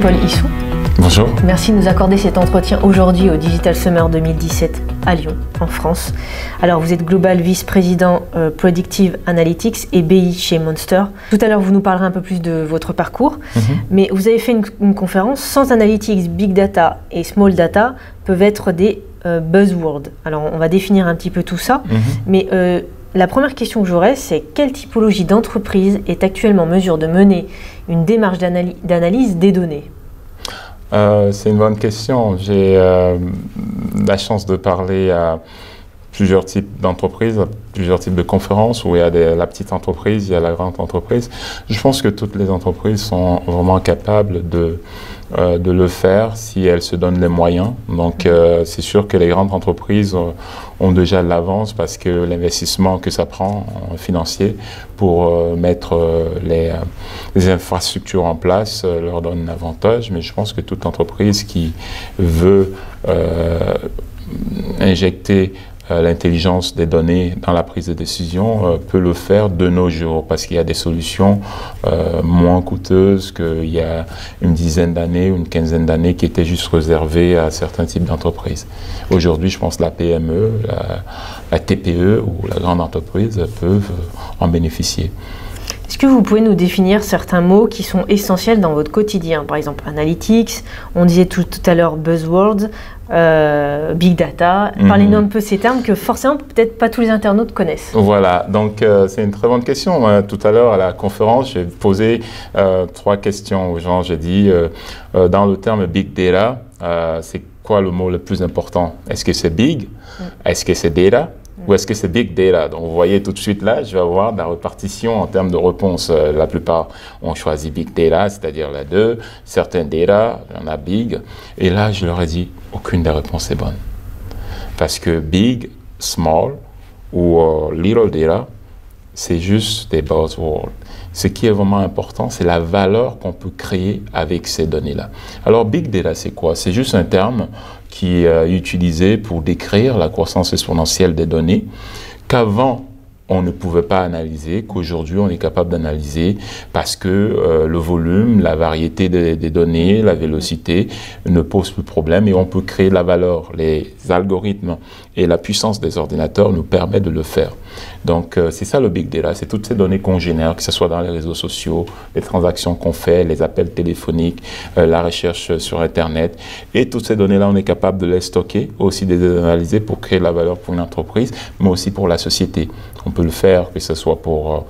Paul Issou. Bonjour. Merci de nous accorder cet entretien aujourd'hui au Digital Summer 2017 à Lyon, en France. Alors, vous êtes Global Vice-Président Predictive Analytics et BI chez Monster. Tout à l'heure, vous nous parlerez un peu plus de votre parcours, mais vous avez fait une conférence. Sans Analytics, Big Data et Small Data peuvent être des buzzwords. Alors, on va définir un petit peu tout ça, mais la première question que j'aurais, c'est quelle typologie d'entreprise est actuellement en mesure de mener une démarche d'analyse des données? C'est une bonne question. J'ai la chance de parler à plusieurs types d'entreprises, plusieurs types de conférences où il y a la petite entreprise, il y a la grande entreprise. Je pense que toutes les entreprises sont vraiment capables de le faire si elles se donnent les moyens. Donc, c'est sûr que les grandes entreprises ont déjà de l'avance parce que l'investissement que ça prend financier pour mettre les infrastructures en place leur donne un avantage. Mais je pense que toute entreprise qui veut injecter l'intelligence des données dans la prise de décision peut le faire de nos jours parce qu'il y a des solutions moins coûteuses qu'il y a une dizaine d'années ou une quinzaine d'années qui étaient juste réservées à certains types d'entreprises. Aujourd'hui, je pense que la PME, la TPE ou la grande entreprise peuvent en bénéficier. Est-ce que vous pouvez nous définir certains mots qui sont essentiels dans votre quotidien? Par exemple, analytics, on disait tout à l'heure buzzwords, big data. Parlez-nous un peu de ces termes que forcément, peut-être pas tous les internautes connaissent. Voilà, donc c'est une très bonne question. Tout à l'heure, à la conférence, j'ai posé 3 questions aux gens. J'ai dit, dans le terme big data, c'est quoi le mot le plus important? Est-ce que c'est big? Est-ce que c'est data? Ou est-ce que c'est big data? Donc, vous voyez tout de suite là, je vais avoir de la répartition en termes de réponse. La plupart ont choisi big data, c'est-à-dire la 2. Certains data, il y en a big. Et là, je leur ai dit, aucune des réponses est bonne. Parce que big, small ou little data, c'est juste des buzzwords. Ce qui est vraiment important, c'est la valeur qu'on peut créer avec ces données-là. Alors, big data, c'est quoi? C'est juste un terme qui est utilisé pour décrire la croissance exponentielle des données qu'avant, on ne pouvait pas analyser, qu'aujourd'hui, on est capable d'analyser parce que le volume, la variété des données, la vélocité ne pose plus de problème et on peut créer de la valeur. Les algorithmes et la puissance des ordinateurs nous permettent de le faire. Donc, c'est ça le big data, c'est toutes ces données qu'on génère, que ce soit dans les réseaux sociaux, les transactions qu'on fait, les appels téléphoniques, la recherche sur Internet. Et toutes ces données-là, on est capable de les stocker, aussi de les analyser pour créer de la valeur pour une entreprise, mais aussi pour la société. On peut le faire, que ce soit pour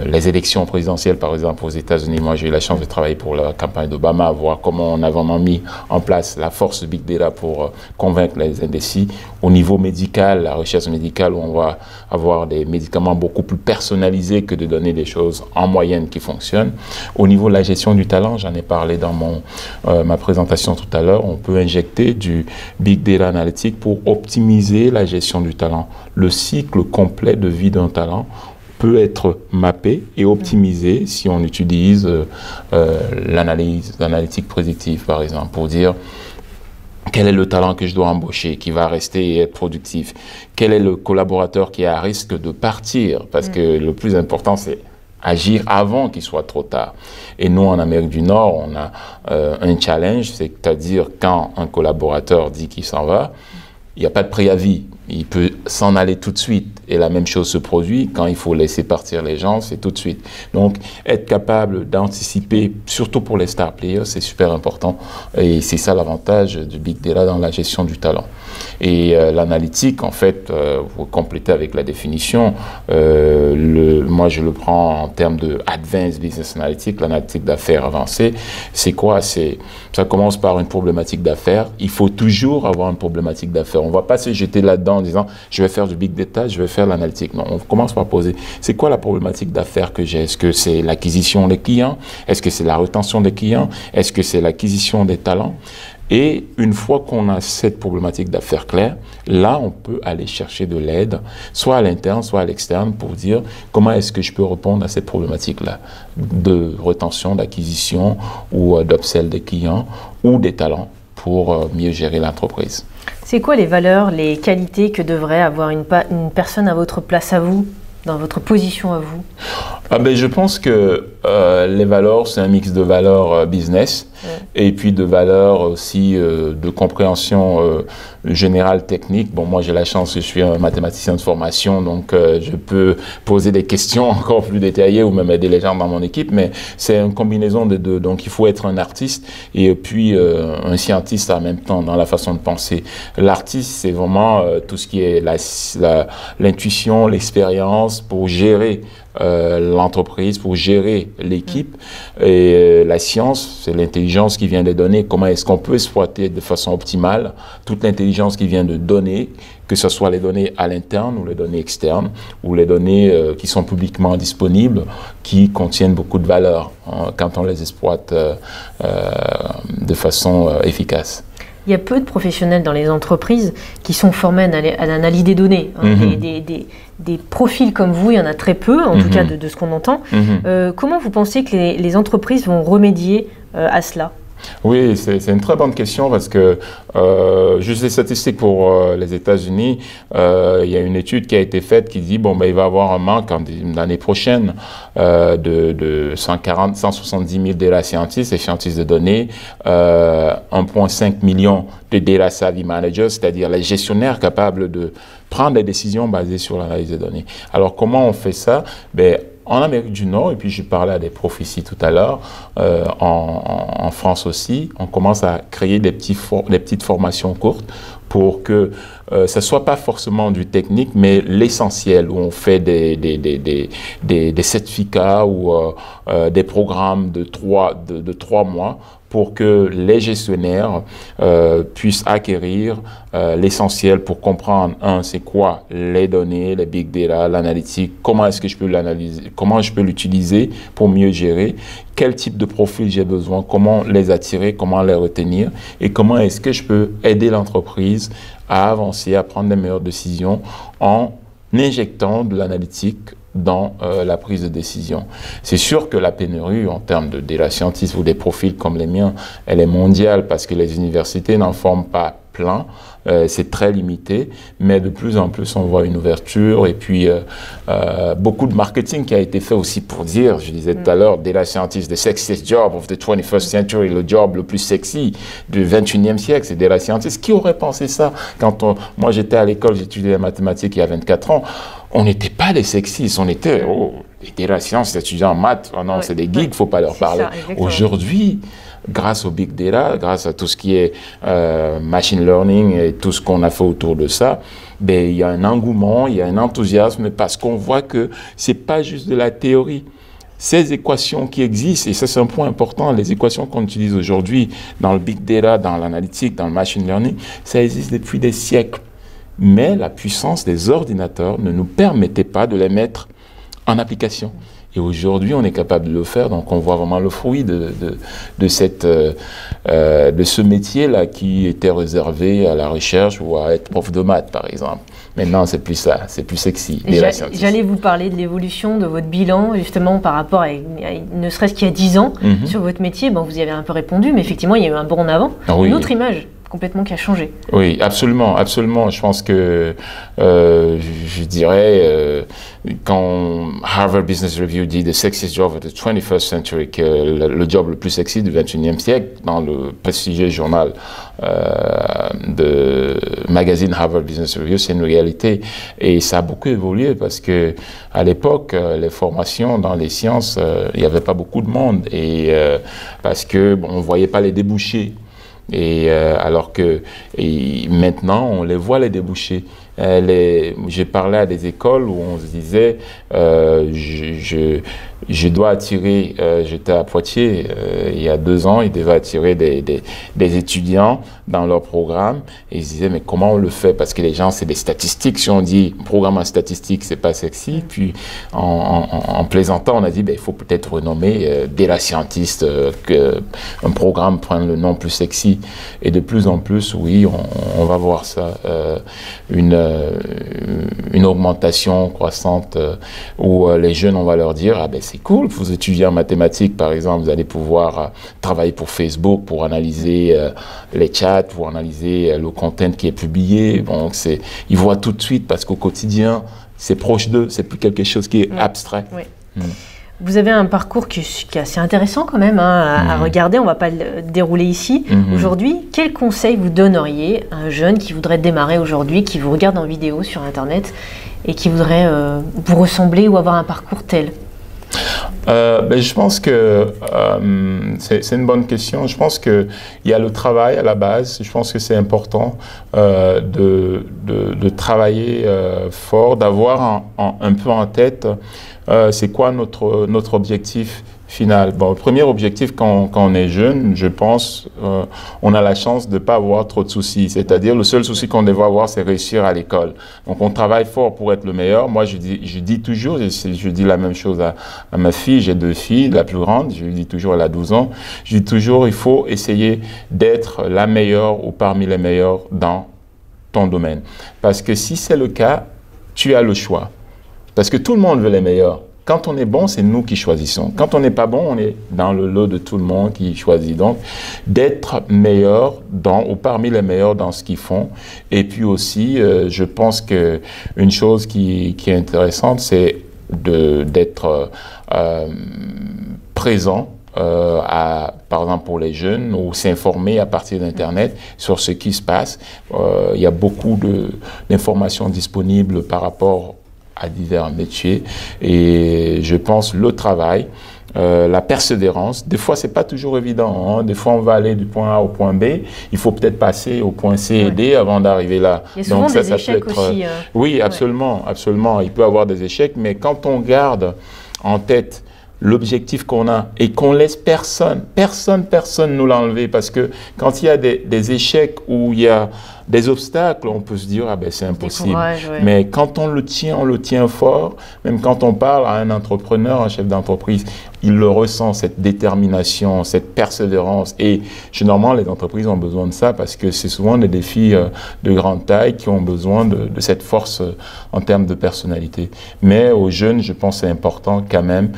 les élections présidentielles, par exemple, aux États-Unis. Moi, j'ai eu la chance de travailler pour la campagne d'Obama, voir comment on a vraiment mis en place la force de big data pour convaincre les indécis. Au niveau médical, la recherche médicale, où on va avoir des médicaments beaucoup plus personnalisés que de donner des choses en moyenne qui fonctionnent. Au niveau de la gestion du talent, j'en ai parlé dans ma présentation tout à l'heure, on peut injecter du big data analytique pour optimiser la gestion du talent. Le cycle complet de vie d'un talent peut être mappé et optimisé si on utilise l'analytique prédictive, par exemple, pour dire quel est le talent que je dois embaucher, qui va rester et être productif? Quel est le collaborateur qui est à risque de partir? Parce que le plus important, c'est agir avant qu'il soit trop tard. Et nous, en Amérique du Nord, on a un challenge, c'est-à-dire quand un collaborateur dit qu'il s'en va, il n'y a pas de préavis. Il peut s'en aller tout de suite. Et la même chose se produit quand il faut laisser partir les gens, c'est tout de suite. Donc, être capable d'anticiper, surtout pour les star players, c'est super important. Et c'est ça l'avantage du big data dans la gestion du talent. Et l'analytique, en fait, vous complétez avec la définition. Moi, je le prends en termes de Advanced Business Analytics, l'analytique d'affaires avancée. C'est quoi? Ça commence par une problématique d'affaires. Il faut toujours avoir une problématique d'affaires. On ne va pas se jeter là-dedans en disant « je vais faire du big data, je vais faire l'analytique ». Non, on commence par poser « c'est quoi la problématique d'affaires que j'ai? Est-ce que c'est l'acquisition des clients? Est-ce que c'est la rétention des clients? Est-ce que c'est l'acquisition des talents ?» Et une fois qu'on a cette problématique d'affaires claire, là, on peut aller chercher de l'aide, soit à l'interne, soit à l'externe, pour dire comment est-ce que je peux répondre à cette problématique-là de rétention, d'acquisition ou d'upsell des clients ou des talents pour mieux gérer l'entreprise. C'est quoi les valeurs, les qualités que devrait avoir une personne à votre place à vous, dans votre position à vous? Je pense que les valeurs, c'est un mix de valeurs business, et puis de valeurs aussi de compréhension générale technique. Bon, moi j'ai la chance, je suis un mathématicien de formation, donc je peux poser des questions encore plus détaillées ou même aider les gens dans mon équipe, mais c'est une combinaison des deux. Donc il faut être un artiste et puis un scientiste en même temps dans la façon de penser. L'artiste, c'est vraiment tout ce qui est l'intuition, l'expérience pour gérer l'entreprise, pour gérer l'équipe. Et la science, c'est l'intelligence qui vient des données. Comment est-ce qu'on peut exploiter de façon optimale toute l'intelligence qui vient de données, que ce soit les données à l'interne ou les données externes, ou les données qui sont publiquement disponibles, qui contiennent beaucoup de valeur quand on les exploite de façon efficace. Il y a peu de professionnels dans les entreprises qui sont formés à l'analyse des données. Des profils comme vous, il y en a très peu, en tout cas de ce qu'on entend. Comment vous pensez que les entreprises vont remédier à cela ? Oui, c'est une très bonne question parce que, juste des statistiques pour les États-Unis, il y a une étude qui a été faite qui dit bon, ben, il va y avoir un manque l'année prochaine de 170 000 data scientists et scientistes de données, 1,5 million de data savvy managers, c'est-à-dire les gestionnaires capables de prendre des décisions basées sur l'analyse des données. Alors, comment on fait ça? Ben, en Amérique du Nord, et puis je parlais à des profs ici tout à l'heure, en France aussi, on commence à créer des petites formations courtes pour que ça ne soit pas forcément du technique, mais l'essentiel, où on fait des certificats ou des programmes de 3 mois pour que les gestionnaires puissent acquérir l'essentiel pour comprendre, c'est quoi les données, les big data, l'analytique, comment est-ce que je peux l'analyser, comment je peux l'utiliser pour mieux gérer, quel type de profil j'ai besoin, comment les attirer, comment les retenir et comment est-ce que je peux aider l'entreprise à avancer, à prendre des meilleures décisions en injectant de l'analytique dans la prise de décision. C'est sûr que la pénurie en termes de data scientists ou des profils comme les miens, elle est mondiale parce que les universités n'en forment pas plein, c'est très limité, mais de plus en plus on voit une ouverture et puis beaucoup de marketing qui a été fait aussi pour dire, je disais tout à l'heure, data scientist, the sexiest job of the 21st century, le job le plus sexy du 21e siècle, c'est data scientist. Qui aurait pensé ça? Moi j'étais à l'école, j'étudiais la mathématique il y a 24 ans, on n'était pas des sexistes, on était des data scientists, étudiants en maths, oh non, c'est des geeks, il ne faut pas leur parler. Aujourd'hui, grâce au big data, grâce à tout ce qui est machine learning et tout ce qu'on a fait autour de ça, ben, il y a un engouement, il y a un enthousiasme parce qu'on voit que ce n'est pas juste de la théorie. Ces équations qui existent, et ça c'est un point important, les équations qu'on utilise aujourd'hui dans le big data, dans l'analytique, dans le machine learning, ça existe depuis des siècles. Mais la puissance des ordinateurs ne nous permettait pas de les mettre en application. Et aujourd'hui, on est capable de le faire, donc on voit vraiment le fruit de ce métier-là qui était réservé à la recherche ou à être prof de maths, par exemple. Maintenant, c'est plus ça, c'est plus sexy. J'allais vous parler de l'évolution de votre bilan, justement, par rapport à ne serait-ce qu'il y a 10 ans, sur votre métier. Bon, vous y avez un peu répondu, mais effectivement, il y a eu un bond en avant, une autre image complètement qui a changé. Oui, absolument, absolument. Je pense que, je dirais, quand Harvard Business Review dit « The sexiest job of the 21st century », que le job le plus sexy du 21e siècle, dans le prestigieux journal de magazine Harvard Business Review, c'est une réalité. Et ça a beaucoup évolué parce que à l'époque, les formations dans les sciences, il n'y avait pas beaucoup de monde. Et parce que on ne voyait pas les débouchés. Et alors que maintenant, on les voit les débouchés. J'ai parlé à des écoles où on se disait, je dois attirer, j'étais à Poitiers il y a 2 ans, ils devaient attirer des étudiants dans leur programme et ils se disaient mais comment on le fait? Parce que les gens c'est des statistiques, si on dit programme en statistique c'est pas sexy, puis en plaisantant on a dit ben, il faut peut-être renommer data scientist, un programme prenne le nom plus sexy et de plus en plus oui on va voir ça, une augmentation croissante où les jeunes, on va leur dire, ah ben c'est cool, vous étudiez en mathématiques par exemple, vous allez pouvoir travailler pour Facebook, pour analyser les chats, pour analyser le content qui est publié. Donc ils voient tout de suite parce qu'au quotidien, c'est proche d'eux, c'est plus quelque chose qui est abstrait. Oui. Vous avez un parcours qui est assez intéressant quand même à regarder, on ne va pas le dérouler ici. Aujourd'hui, quel conseil vous donneriez à un jeune qui voudrait démarrer aujourd'hui, qui vous regarde en vidéo sur Internet et qui voudrait vous ressembler ou avoir un parcours tel? Je pense que c'est une bonne question. Je pense qu'il y a le travail à la base. Je pense que c'est important de travailler fort, d'avoir un peu en tête c'est quoi notre objectif final. Bon, le premier objectif quand on est jeune, je pense, on a la chance de ne pas avoir trop de soucis. C'est-à-dire, le seul souci qu'on devrait avoir, c'est réussir à l'école. Donc, on travaille fort pour être le meilleur. Moi, je dis toujours, je dis la même chose à ma fille. J'ai 2 filles, la plus grande, je lui dis toujours, elle a 12 ans. Je dis toujours, il faut essayer d'être la meilleure ou parmi les meilleurs dans ton domaine. Parce que si c'est le cas, tu as le choix. Parce que tout le monde veut les meilleurs. Quand on est bon, c'est nous qui choisissons. Quand on n'est pas bon, on est dans le lot de tout le monde qui choisit. Donc, d'être meilleur ou parmi les meilleurs dans ce qu'ils font. Et puis aussi, je pense qu'une chose qui est intéressante, c'est d'être présent. Par exemple pour les jeunes, ou s'informer à partir d'Internet sur ce qui se passe. Il y a beaucoup d'informations disponibles par rapport à divers métiers, et je pense le travail, la persévérance. Des fois, c'est pas toujours évident. Hein. Des fois, on va aller du point A au point B. Il faut peut-être passer au point C et D avant d'arriver là. Il y a souvent des échecs aussi. Oui, absolument, absolument. Il peut y avoir des échecs, mais quand on garde en tête l'objectif qu'on a et qu'on laisse personne nous l'enlever, parce que quand il y a des échecs ou il y a des obstacles, on peut se dire ah ben c'est impossible. Courage, ouais. Mais quand on le tient fort. Même quand on parle à un entrepreneur, un chef d'entreprise, il le ressent, cette détermination, cette persévérance. Et généralement, les entreprises ont besoin de ça parce que c'est souvent des défis de grande taille qui ont besoin de cette force en termes de personnalité. Mais aux jeunes, je pense que c'est important quand même.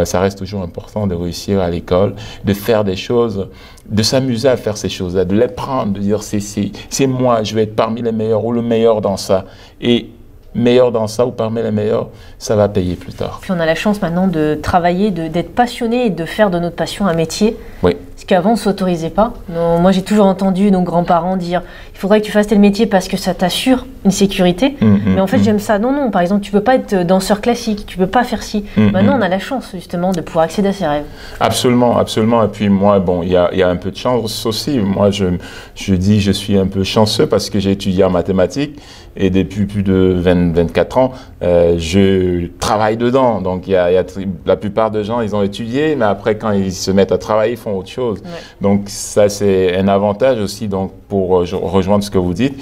Ça reste toujours important de réussir à l'école, de faire des choses, de s'amuser à faire ces choses-là, de les prendre, de dire c'est moi, je vais être parmi les meilleurs ou le meilleur dans ça. Et meilleur dans ça ou parmi les meilleurs, ça va payer plus tard. Puis on a la chance maintenant de travailler, d'être passionné et de faire de notre passion un métier. Oui. Ce qu'avant, on ne s'autorisait pas. Non, moi, j'ai toujours entendu nos grands-parents dire « il faudrait que tu fasses tel métier parce que ça t'assure une sécurité ». Mais en fait, j'aime ça. Non, non, par exemple, tu ne peux pas être danseur classique, tu ne peux pas faire ci. Maintenant, on a la chance, justement, de pouvoir accéder à ses rêves. Absolument, absolument. Et puis moi, bon, il y a un peu de chance aussi. Moi, je dis je suis un peu chanceux parce que j'ai étudié en mathématiques et depuis plus de 24 ans, je travaille dedans. Donc, la plupart des gens, ils ont étudié, mais après, quand ils se mettent à travailler, ils font autre chose. Ouais. Donc, ça, c'est un avantage aussi, donc, pour rejoindre ce que vous dites,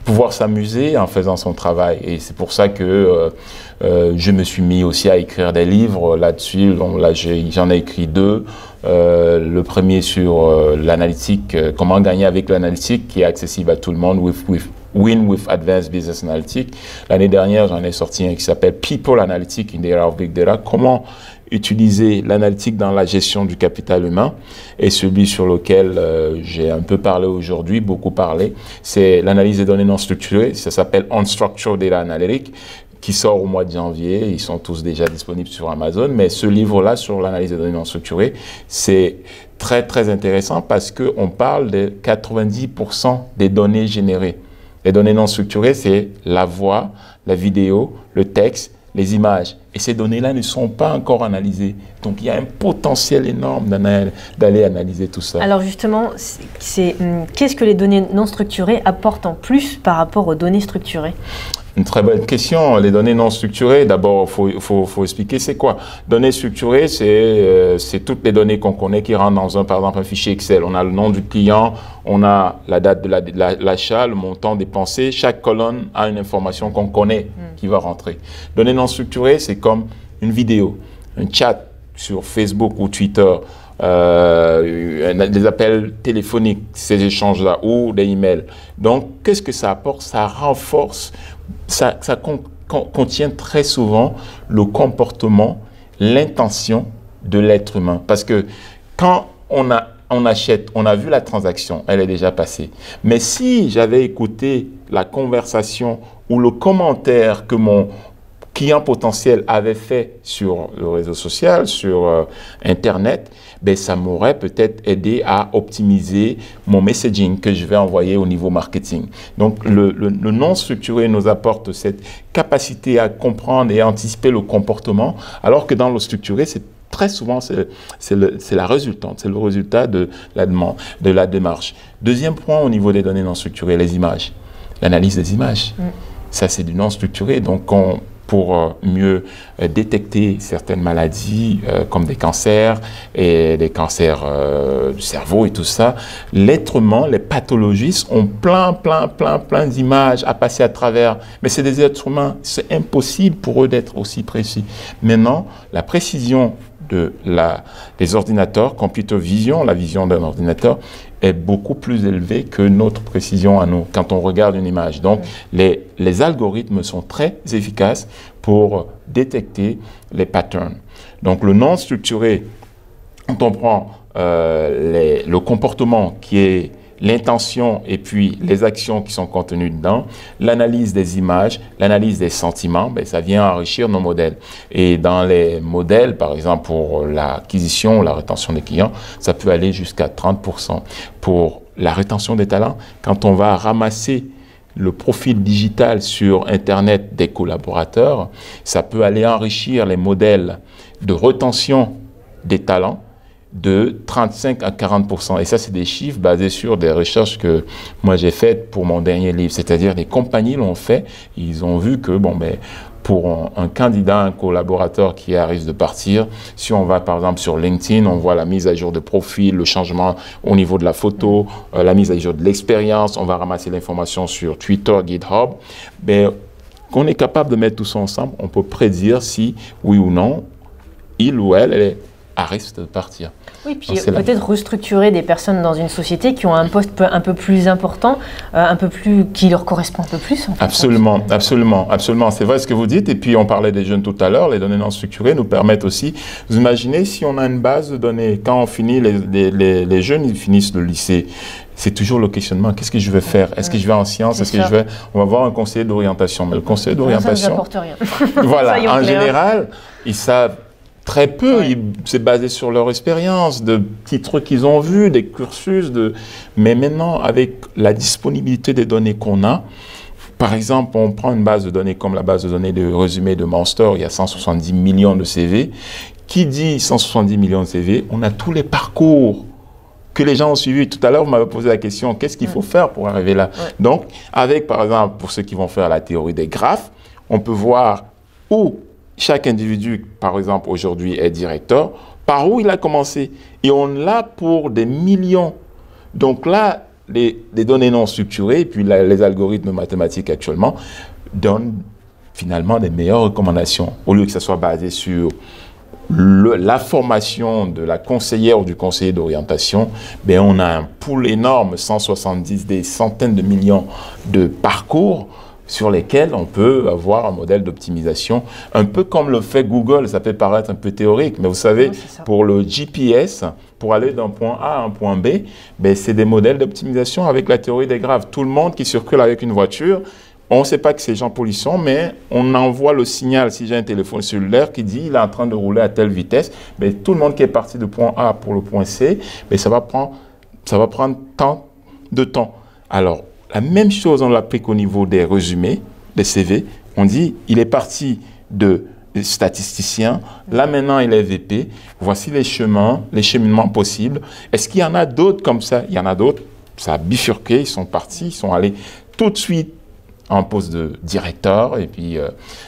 pouvoir s'amuser en faisant son travail. Et c'est pour ça que je me suis mis aussi à écrire des livres là-dessus. Donc, là, j'en ai écrit 2. Le premier sur l'analytique, comment gagner avec l'analytique, qui est accessible à tout le monde, Win with Advanced Business Analytics. L'année dernière, j'en ai sorti un qui s'appelle People Analytics in the Era of Big Data. Comment utiliser l'analytique dans la gestion du capital humain. Et celui sur lequel j'ai un peu parlé aujourd'hui, beaucoup parlé, c'est l'analyse des données non structurées. Ça s'appelle Unstructured Data Analytics, qui sort au mois de janvier. Ils sont tous déjà disponibles sur Amazon. Mais ce livre-là, sur l'analyse des données non structurées, c'est très, très intéressant parce qu'on parle de 90% des données générées. Les données non structurées, c'est la voix, la vidéo, le texte, les images. Et ces données-là ne sont pas encore analysées. Donc, il y a un potentiel énorme d'aller analyser tout ça. Alors justement, qu'est-ce que les données non structurées apportent en plus par rapport aux données structurées ? Une très bonne question. Les données non structurées, d'abord, faut expliquer c'est quoi. Données structurées, c'est toutes les données qu'on connaît qui rentrent dans par exemple, un fichier Excel. On a le nom du client, on a la date de l'achat, le montant dépensé. Chaque colonne a une information qu'on connaît qui va rentrer. Données non structurées, c'est comme une vidéo, un chat sur Facebook ou Twitter, des appels téléphoniques, ces échanges-là, ou des emails. Donc, qu'est-ce que ça apporte? Ça renforce, ça contient très souvent le comportement, l'intention de l'être humain. Parce que quand on achète, on a vu la transaction, elle est déjà passée. Mais si j'avais écouté la conversation ou le commentaire que mon client potentiel avait fait sur le réseau social, sur Internet, ben, ça m'aurait peut-être aidé à optimiser mon messaging que je vais envoyer au niveau marketing. Donc, le non structuré nous apporte cette capacité à comprendre et à anticiper le comportement, alors que dans le structuré, c'est très souvent, c'est la résultante, c'est le résultat de la demande, de la démarche. Deuxième point au niveau des données non structurées, les images, l'analyse des images. Ça, c'est du non structuré. Donc, pour mieux détecter certaines maladies comme des cancers et des cancers du cerveau et tout ça, l'être humain, les pathologistes ont plein d'images à passer à travers. Mais c'est des êtres humains, c'est impossible pour eux d'être aussi précis. Maintenant, la précision des ordinateurs, computer vision, la vision d'un ordinateur, est beaucoup plus élevée que notre précision à nous quand on regarde une image. Donc, les algorithmes sont très efficaces pour détecter les patterns. Donc, le non structuré, quand on prend le comportement qui est l'intention et puis les actions qui sont contenues dedans, l'analyse des images, l'analyse des sentiments, ben, ça vient enrichir nos modèles. Et dans les modèles, par exemple, pour l'acquisition ou la rétention des clients, ça peut aller jusqu'à 30%. Pour la rétention des talents, quand on va ramasser le profil digital sur Internet des collaborateurs, ça peut aller enrichir les modèles de rétention des talents de 35 à 40%. Et ça, c'est des chiffres basés sur des recherches que moi j'ai faites pour mon dernier livre. C'est-à-dire, les compagnies l'ont fait. Ils ont vu que, bon, ben, pour un candidat, un collaborateur qui arrive de partir, si on va par exemple sur LinkedIn, on voit la mise à jour de profil, le changement au niveau de la photo, la mise à jour de l'expérience, on va ramasser l'information sur Twitter, GitHub. Ben, qu'on est capable de mettre tout ça ensemble, on peut prédire si, oui ou non, il ou elle est à risque de partir. Oui, puis peut-être restructurer des personnes dans une société qui ont un poste un peu plus important, qui leur correspond un peu plus. En fait, absolument. C'est vrai ce que vous dites. Et puis, on parlait des jeunes tout à l'heure. Les données non structurées nous permettent aussi, vous imaginez si on a une base de données, quand on finit, les jeunes, ils finissent le lycée. C'est toujours le questionnement. Qu'est-ce que je vais faire? Est-ce que je vais en sciences? Est-ce que je vais... On va voir un conseiller d'orientation. Mais le conseiller d'orientation... Ça ne nous apporte rien. Voilà. En général, ils savent très peu, ouais. C'est basé sur leur expérience, de petits trucs qu'ils ont vus, des cursus. Mais maintenant, avec la disponibilité des données qu'on a, par exemple, on prend une base de données comme la base de données de résumé de Monster, il y a 170 millions de CV. Qui dit 170 millions de CV? On a tous les parcours que les gens ont suivis. Tout à l'heure, vous m'avez posé la question, qu'est-ce qu'il faut faire pour arriver là? Donc, avec, par exemple, pour ceux qui vont faire la théorie des graphes, on peut voir où chaque individu, par exemple, aujourd'hui est directeur, par où il a commencé. Et on l'a pour des millions. Donc là, les données non structurées, et puis les algorithmes mathématiques actuellement, donnent finalement des meilleures recommandations. Au lieu que ça soit basé sur la formation de la conseillère ou du conseiller d'orientation, ben on a un pool énorme, 170, des centaines de millions de parcours sur lesquels on peut avoir un modèle d'optimisation, un peu comme le fait Google. Ça peut paraître un peu théorique, mais vous savez, pour le GPS, pour aller d'un point A à un point B, ben c'est des modèles d'optimisation avec la théorie des graphes. Tout le monde qui circule avec une voiture, on ne sait pas que c'est Jean Polisson, mais on envoie le signal, si j'ai un téléphone cellulaire qui dit il est en train de rouler à telle vitesse, mais tout le monde qui est parti du point A pour le point C, mais ça va prendre tant de temps. Alors, la même chose, on l'applique au niveau des résumés, des CV. On dit, il est parti de statisticien, là maintenant il est VP, voici les cheminements possibles. Est-ce qu'il y en a d'autres comme ça? Il y en a d'autres, ça a bifurqué, ils sont partis, ils sont allés tout de suite en poste de directeur. Et puis,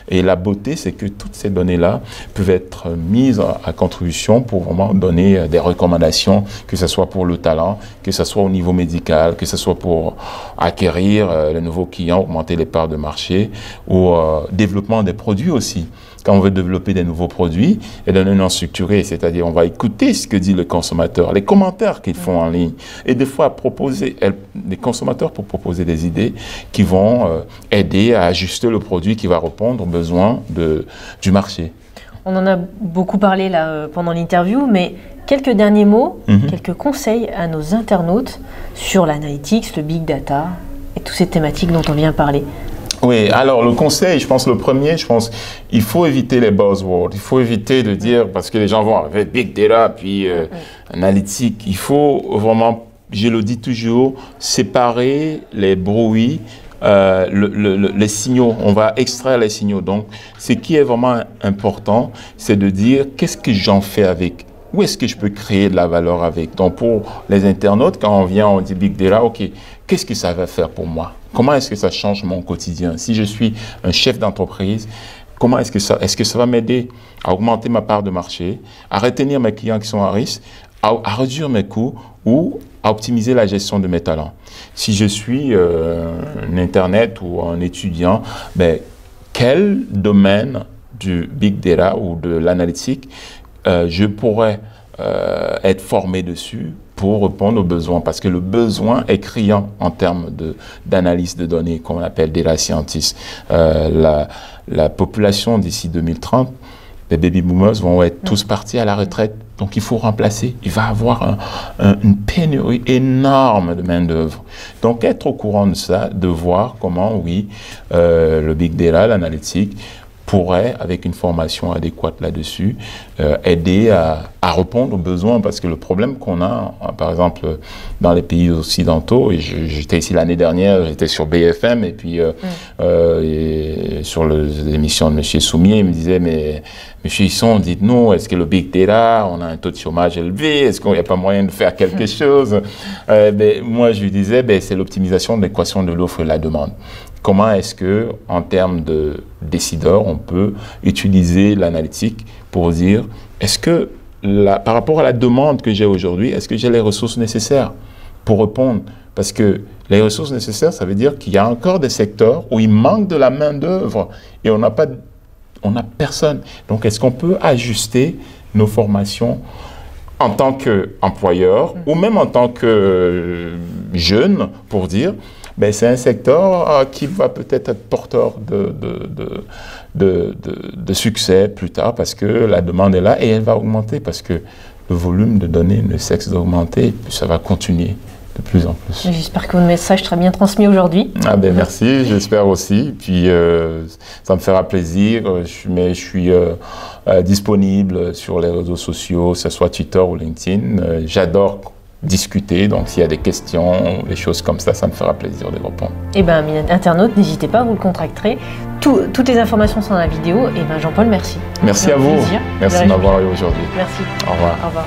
et la beauté, c'est que toutes ces données-là peuvent être mises à contribution pour vraiment donner des recommandations, que ce soit pour le talent, que ce soit au niveau médical, que ce soit pour acquérir les nouveaux clients, augmenter les parts de marché, ou développement des produits aussi. Quand on veut développer des nouveaux produits et donner non structuré, c'est-à-dire on va écouter ce que dit le consommateur, les commentaires qu'ils font en ligne, et des fois proposer, les consommateurs pour proposer des idées qui vont aider à ajuster le produit qui va répondre aux besoins du marché. On en a beaucoup parlé là pendant l'interview, mais quelques derniers mots, quelques conseils à nos internautes sur l'analytics, le big data et toutes ces thématiques dont on vient parler. Oui, alors le conseil, je pense, le premier, il faut éviter les buzzwords. Il faut éviter de dire, parce que les gens vont avec big data, puis analytique. Il faut vraiment, je le dis toujours, séparer les bruits, les signaux. On va extraire les signaux. Donc, ce qui est vraiment important, c'est de dire qu'est-ce que j'en fais avec. Où est-ce que je peux créer de la valeur avec? Donc, pour les internautes, quand on vient, on dit big data, OK, qu'est-ce que ça va faire pour moi? Comment est-ce que ça change mon quotidien? Si je suis un chef d'entreprise, comment est-ce que ça va m'aider à augmenter ma part de marché, à retenir mes clients qui sont à risque, à réduire mes coûts ou à optimiser la gestion de mes talents? Si je suis un Internet ou un étudiant, ben, quel domaine du big data ou de l'analytique je pourrais être formé dessus pour répondre aux besoins, parce que le besoin est criant en termes d'analyse de données, qu'on appelle data scientist. La population d'ici 2030, les baby boomers vont être tous partis à la retraite, donc il faut remplacer. Il va y avoir une pénurie énorme de main-d'œuvre. Donc être au courant de ça, de voir comment, oui, le big data, l'analytique, pourrait, avec une formation adéquate là-dessus, aider à répondre aux besoins. Parce que le problème qu'on a, par exemple, dans les pays occidentaux, et j'étais ici l'année dernière, j'étais sur BFM, et puis sur l'émission de M. Soumier, il me disait, mais M. Hisson, dites-nous, est-ce que le big data, on a un taux de chômage élevé, est-ce qu'il n'y a pas moyen de faire quelque chose? Moi, je lui disais, c'est l'optimisation de l'équation de l'offre et de la demande. Comment est-ce que, en termes de décideurs, on peut utiliser l'analytique pour dire, est-ce que, par rapport à la demande que j'ai aujourd'hui, est-ce que j'ai les ressources nécessaires pour répondre? Parce que les ressources nécessaires, ça veut dire qu'il y a encore des secteurs où il manque de la main-d'œuvre et on n'a personne. Donc, est-ce qu'on peut ajuster nos formations en tant qu'employeur ou même en tant que jeune pour dire, c'est un secteur qui va peut-être être porteur de succès plus tard parce que la demande est là et elle va augmenter parce que le volume de données ne cesse d'augmenter et puis ça va continuer de plus en plus. J'espère que votre message sera bien transmis aujourd'hui. Merci, j'espère aussi. Puis ça me fera plaisir. Je suis disponible sur les réseaux sociaux, que ce soit Twitter ou LinkedIn. J'adore discuter, donc s'il y a des questions, des choses comme ça me fera plaisir de répondre. Amis internautes, n'hésitez pas, vous le contacterez. Toutes les informations sont dans la vidéo. Jean-Paul, merci. Merci à vous. Merci de m'avoir eu aujourd'hui. Merci. Au revoir. Au revoir.